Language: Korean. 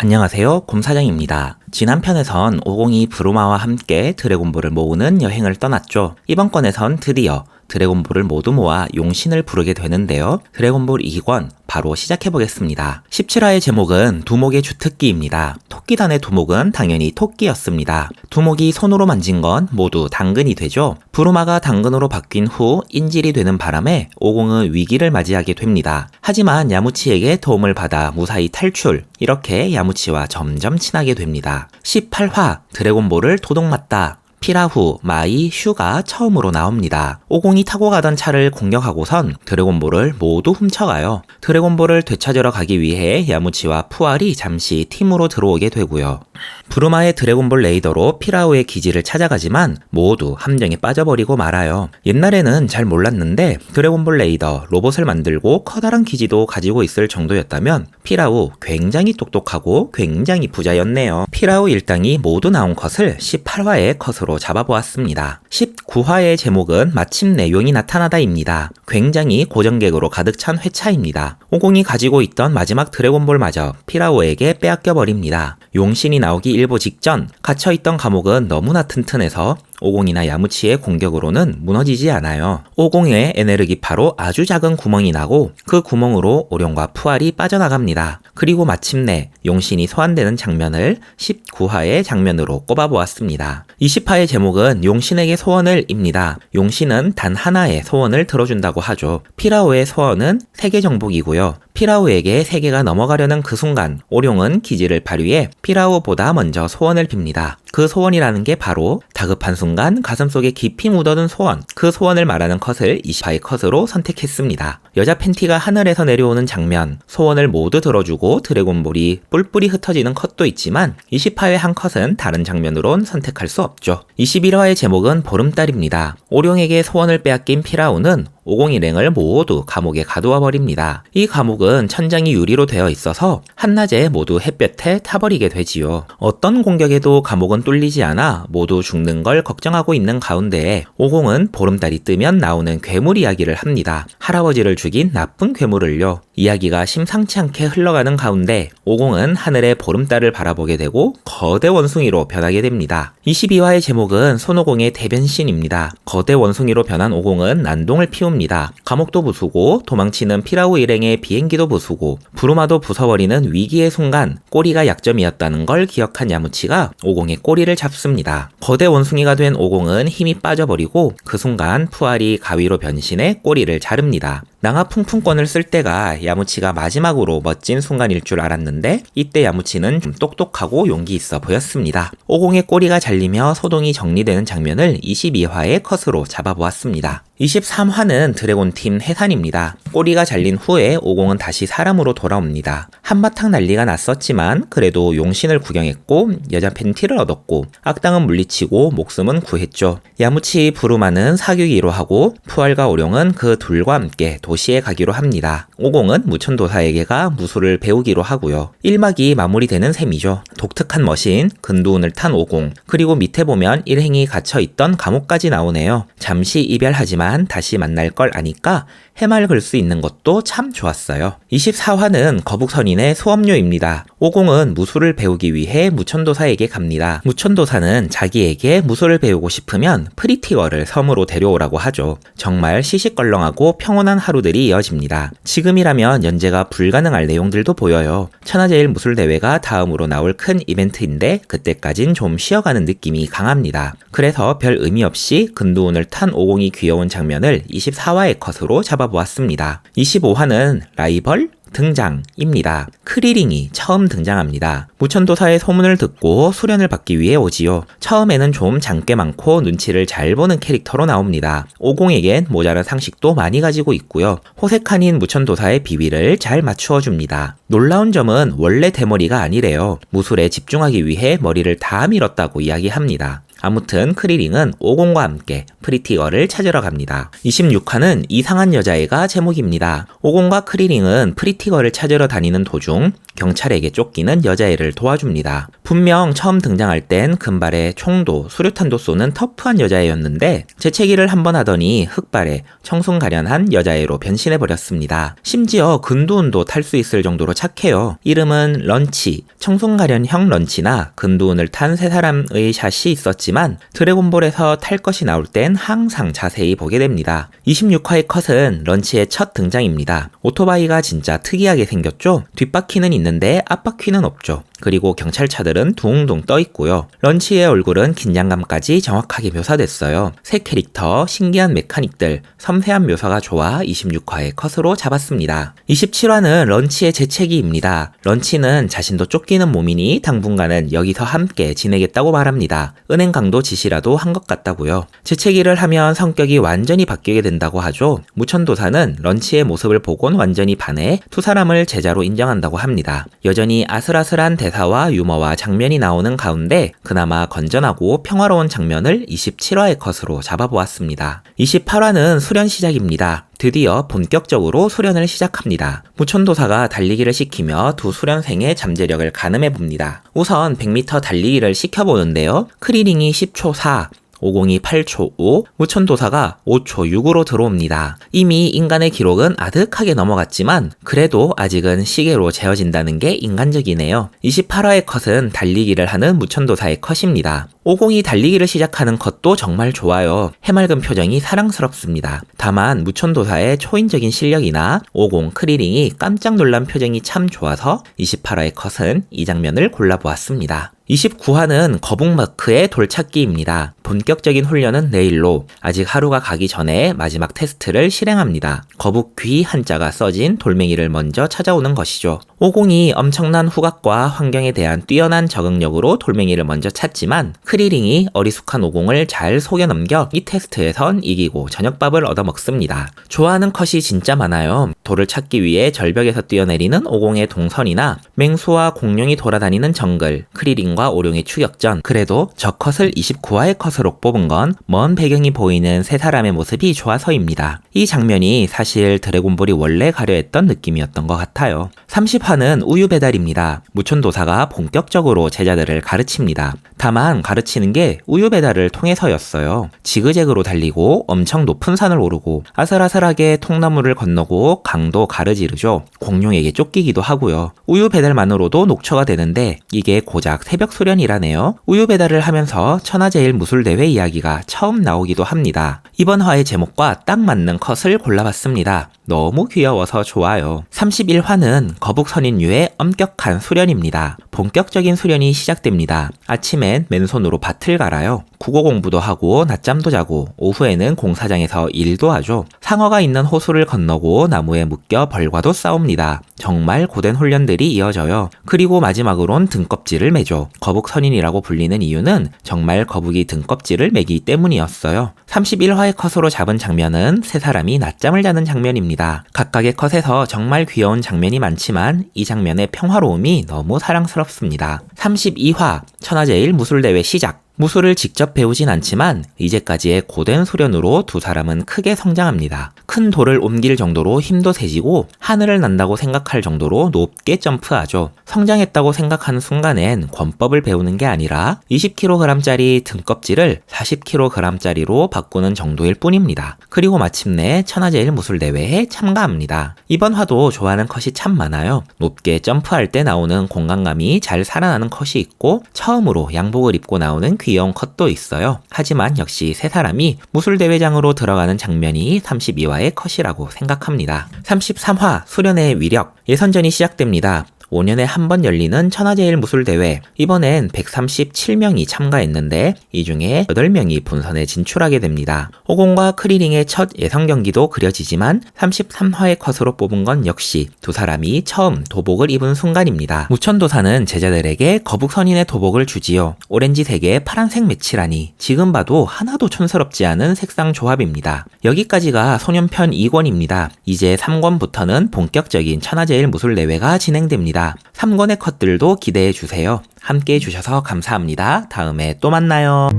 안녕하세요, 곰사장입니다. 지난 편에선 오공이 브루마와 함께 드래곤볼을 모으는 여행을 떠났죠. 이번 건에선 드디어 드래곤볼을 모두 모아 용신을 부르게 되는데요. 드래곤볼 2권 바로 시작해보겠습니다. 17화의 제목은 두목의 주특기입니다. 토끼단의 두목은 당연히 토끼였습니다. 두목이 손으로 만진 건 모두 당근이 되죠. 브루마가 당근으로 바뀐 후 인질이 되는 바람에 오공은 위기를 맞이하게 됩니다. 하지만 야무치에게 도움을 받아 무사히 탈출. 이렇게 야무치와 점점 친하게 됩니다. 18화 드래곤볼을 도둑맞다. 피라후, 마이, 슈가 처음으로 나옵니다. 오공이 타고 가던 차를 공격하고선 드래곤볼을 모두 훔쳐가요. 드래곤볼을 되찾으러 가기 위해 야무치와 푸알이 잠시 팀으로 들어오게 되고요. 브루마의 드래곤볼 레이더로 피라우의 기지를 찾아가지만 모두 함정에 빠져버리고 말아요. 옛날에는 잘 몰랐는데 드래곤볼 레이더, 로봇을 만들고 커다란 기지도 가지고 있을 정도였다면 피라우 굉장히 똑똑하고 굉장히 부자였네요. 피라우 일당이 모두 나온 컷을 18화의 컷으로 잡아보았습니다. 19화의 제목은 마침내 용이 나타나다입니다. 굉장히 고정객으로 가득 찬 회차입니다. 오공이 가지고 있던 마지막 드래곤볼마저 피라우에게 빼앗겨버립니다. 용신이 나오기 일보 직전 갇혀있던 감옥은 너무나 튼튼해서 오공이나 야무치의 공격으로는 무너지지 않아요. 오공의 에네르기파로 아주 작은 구멍이 나고 그 구멍으로 오룡과 푸알이 빠져나갑니다. 그리고 마침내 용신이 소환되는 장면을 19화의 장면으로 꼽아보았습니다. 20화의 제목은 용신에게 소원을 입니다. 용신은 단 하나의 소원을 들어준다고 하죠. 피라오의 소원은 세계 정복이고요. 피라오에게 세계가 넘어가려는 그 순간 오룡은 기지를 발휘해 피라오보다 먼저 소원을 빕니다. 그 소원이라는 게 바로 다급한 순간 가슴속에 깊이 묻어둔 소원, 그 소원을 말하는 컷을 20화의 컷으로 선택했습니다. 여자 팬티가 하늘에서 내려오는 장면, 소원을 모두 들어주고 드래곤볼이 뿔뿔이 흩어지는 컷도 있지만 20화의 한 컷은 다른 장면으론 선택할 수 없죠. 21화의 제목은 보름달입니다. 오룡에게 소원을 빼앗긴 피라오는 오공 일행을 모두 감옥에 가두어 버립니다. 이 감옥은 천장이 유리로 되어 있어서 한낮에 모두 햇볕에 타버리게 되지요. 어떤 공격에도 감옥은 뚫리지 않아 모두 죽는 걸 걱정하고 있는 가운데에 오공은 보름달이 뜨면 나오는 괴물 이야기를 합니다. 할아버지를 죽인 나쁜 괴물을요. 이야기가 심상치 않게 흘러가는 가운데 오공은 하늘의 보름달을 바라보게 되고 거대 원숭이로 변하게 됩니다. 22화의 제목은 손오공의 대변신입니다. 거대 원숭이로 변한 오공은 난동을 피웁니다. 감옥도 부수고 도망치는 피라우 일행의 비행기도 부수고 브루마도 부숴버리는 위기의 순간 꼬리가 약점이었다는 걸 기억한 야무치가 오공의 꼬리를 잡습니다. 거대 원숭이가 된 오공은 힘이 빠져버리고 그 순간 푸알이 가위로 변신해 꼬리를 자릅니다. 낭하 풍풍권을 쓸 때가 야무치가 마지막으로 멋진 순간일 줄 알았는데 이때 야무치는 좀 똑똑하고 용기 있어 보였습니다. 오공의 꼬리가 잘리며 소동이 정리되는 장면을 22화의 컷으로 잡아보았습니다. 23화는 드래곤팀 해산입니다. 꼬리가 잘린 후에 오공은 다시 사람으로 돌아옵니다. 한바탕 난리가 났었지만 그래도 용신을 구경했고 여자 팬티를 얻었고 악당은 물리치고 목숨은 구했죠. 야무치 브루마는 사귀기로 하고 푸알과 오룡은 그 둘과 함께 도시에 가기로 합니다. 오공은 무천도사에게가 무술을 배우기로 하고요. 1막이 마무리되는 셈이죠. 독특한 머신, 근두운을 탄 오공, 그리고 밑에 보면 일행이 갇혀있던 감옥까지 나오네요. 잠시 이별하지만 다시 만날 걸 아니까 해맑을 수 있는 것도 참 좋았어요. 24화는 거북선인의 수업료입니다. 오공은 무술을 배우기 위해 무천도사에게 갑니다. 무천도사는 자기에게 무술을 배우고 싶으면 프리티거를 섬으로 데려오라고 하죠. 정말 시시껄렁하고 평온한 하루들이 이어집니다. 지금이라면 연재가 불가능할 내용들도 보여요. 천하제일 무술대회가 다음으로 나올 큰 이벤트인데 그때까진 좀 쉬어가는 느낌이 강합니다. 그래서 별 의미 없이 근두운을 탄 오공이 귀여운 장면을 24화의 컷으로 잡아보았습니다. 25화는 라이벌 등장입니다. 크리링이 처음 등장합니다. 무천도사의 소문을 듣고 수련을 받기 위해 오지요. 처음에는 좀 장꽤 많고 눈치를 잘 보는 캐릭터로 나옵니다. 오공에겐 모자란 상식도 많이 가지고 있고요. 호색한인 무천도사의 비위를 잘 맞추어 줍니다. 놀라운 점은 원래 대머리가 아니래요. 무술에 집중하기 위해 머리를 다 밀었다고 이야기합니다. 아무튼 크리링은 오공과 함께 프리티거를 찾으러 갑니다. 26화는 이상한 여자애가 제목입니다. 오공과 크리링은 프리티거를 찾으러 다니는 도중 경찰에게 쫓기는 여자애를 도와줍니다. 분명 처음 등장할 땐 금발에 총도 수류탄도 쏘는 터프한 여자애였는데 재채기를 한 번 하더니 흑발에 청순가련한 여자애로 변신해버렸습니다. 심지어 근두운도 탈 수 있을 정도로 착해요. 이름은 런치, 청순가련형 런치나 근두운을 탄 세 사람의 샷이 있었지만 드래곤볼에서 탈 것이 나올 땐 항상 자세히 보게 됩니다. 26화의 컷은 런치의 첫 등장입니다. 오토바이가 진짜 특이하게 생겼죠? 뒷바퀴는 있는데 앞바퀴는 없죠. 그리고 경찰차들은 둥둥 떠 있고요. 런치의 얼굴은 긴장감까지 정확하게 묘사됐어요. 새 캐릭터, 신기한 메카닉들, 섬세한 묘사가 좋아 26화의 컷으로 잡았습니다. 27화는 런치의 재채기입니다. 런치는 자신도 쫓기는 몸이니 당분간은 여기서 함께 지내겠다고 말합니다. 은행 강도 지시라도 한 것 같다고요. 재채기를 하면 성격이 완전히 바뀌게 된다고 하죠. 무천도사는 런치의 모습을 보곤 완전히 반해 두 사람을 제자로 인정한다고 합니다. 여전히 아슬아슬한 대사와 유머와 장면이 나오는 가운데 그나마 건전하고 평화로운 장면을 27화의 컷으로 잡아보았습니다. 28화는 수련 시작입니다. 드디어 본격적으로 수련을 시작합니다. 무천도사가 달리기를 시키며 두 수련생의 잠재력을 가늠해봅니다. 우선 100m 달리기를 시켜보는데요. 크리링이 10초 4, 오공이 8초 5, 무천도사가 5초 6으로 들어옵니다. 이미 인간의 기록은 아득하게 넘어갔지만 그래도 아직은 시계로 재어진다는 게 인간적이네요. 28화의 컷은 달리기를 하는 무천도사의 컷입니다. 오공이 달리기를 시작하는 컷도 정말 좋아요. 해맑은 표정이 사랑스럽습니다. 다만 무천도사의 초인적인 실력이나 오공 크리링이 깜짝 놀란 표정이 참 좋아서 28화의 컷은 이 장면을 골라보았습니다. 29화는 거북마크의 돌찾기입니다. 본격적인 훈련은 내일로 아직 하루가 가기 전에 마지막 테스트를 실행합니다. 거북 귀 한자가 써진 돌멩이를 먼저 찾아오는 것이죠. 오공이 엄청난 후각과 환경에 대한 뛰어난 적응력으로 돌멩이를 먼저 찾지만 크리링이 어리숙한 오공을 잘 속여넘겨 이 테스트에선 이기고 저녁밥을 얻어먹습니다. 좋아하는 컷이 진짜 많아요. 돌을 찾기 위해 절벽에서 뛰어내리는 오공의 동선이나 맹수와 공룡이 돌아다니는 정글, 크리링과 오룡의 추격전. 그래도 저 컷을 29화의 컷으로 뽑은 건 먼 배경이 보이는 세 사람의 모습이 좋아서입니다. 이 장면이 사실 드래곤볼이 원래 가려했던 느낌이었던 것 같아요. 30화는 우유 배달입니다. 무천도사가 본격적으로 제자들을 가르칩니다. 다만 가르치는 게 우유 배달을 통해서였어요. 지그재그로 달리고 엄청 높은 산을 오르고 아슬아슬하게 통나무를 건너고 강도 가르지르죠. 공룡에게 쫓기기도 하고요. 우유 배달만으로도 녹초가 되는데 이게 고작 새벽 수련이라네요. 우유 배달을 하면서 천하제일 무술대회 이야기가 처음 나오기도 합니다. 이번 화의 제목과 딱 맞는 컷을 골라봤습니다. 너무 귀여워서 좋아요. 31화는 거북선인류의 엄격한 수련입니다. 본격적인 수련이 시작됩니다. 아침엔 맨손으로 밭을 갈아요. 국어 공부도 하고 낮잠도 자고 오후에는 공사장에서 일도 하죠. 상어가 있는 호수를 건너고 나무에 묶여 벌과도 싸웁니다. 정말 고된 훈련들이 이어져요. 그리고 마지막으론 등껍질을 매죠. 거북선인이라고 불리는 이유는 정말 거북이 등껍질을 매기 때문이었어요. 31화의 컷으로 잡은 장면은 세 사람이 낮잠을 자는 장면입니다. 각각의 컷에서 정말 귀여운 장면이 많지만 이 장면의 평화로움이 너무 사랑스럽습니다. 32화 천하제일 무술대회 시작. 무술을 직접 배우진 않지만 이제까지의 고된 수련으로 두 사람은 크게 성장합니다. 큰 돌을 옮길 정도로 힘도 세지고 하늘을 난다고 생각할 정도로 높게 점프하죠. 성장했다고 생각하는 순간엔 권법을 배우는 게 아니라 20kg짜리 등껍질을 40kg짜리로 바꾸는 정도일 뿐입니다. 그리고 마침내 천하제일 무술대회에 참가합니다. 이번 화도 좋아하는 컷이 참 많아요. 높게 점프할 때 나오는 공간감이 잘 살아나는 컷이 있고 처음으로 양복을 입고 나오는 귀여운 컷도 있어요. 하지만 역시 세 사람이 무술대회장으로 들어가는 장면이 32화의 컷이라고 생각합니다. 33화 수련의 위력. 예선전이 시작됩니다. 5년에 한 번 열리는 천하제일 무술대회. 이번엔 137명이 참가했는데 이 중에 8명이 본선에 진출하게 됩니다. 오공과 크리링의 첫 예선 경기도 그려지지만 33화의 컷으로 뽑은 건 역시 두 사람이 처음 도복을 입은 순간입니다. 무천도사는 제자들에게 거북선인의 도복을 주지요. 오렌지색에 파란색 매치라니 지금 봐도 하나도 촌스럽지 않은 색상 조합입니다. 여기까지가 소년편 2권입니다. 이제 3권부터는 본격적인 천하제일 무술대회가 진행됩니다. 3권의 컷들도 기대해주세요. 함께 해주셔서 감사합니다. 다음에 또 만나요.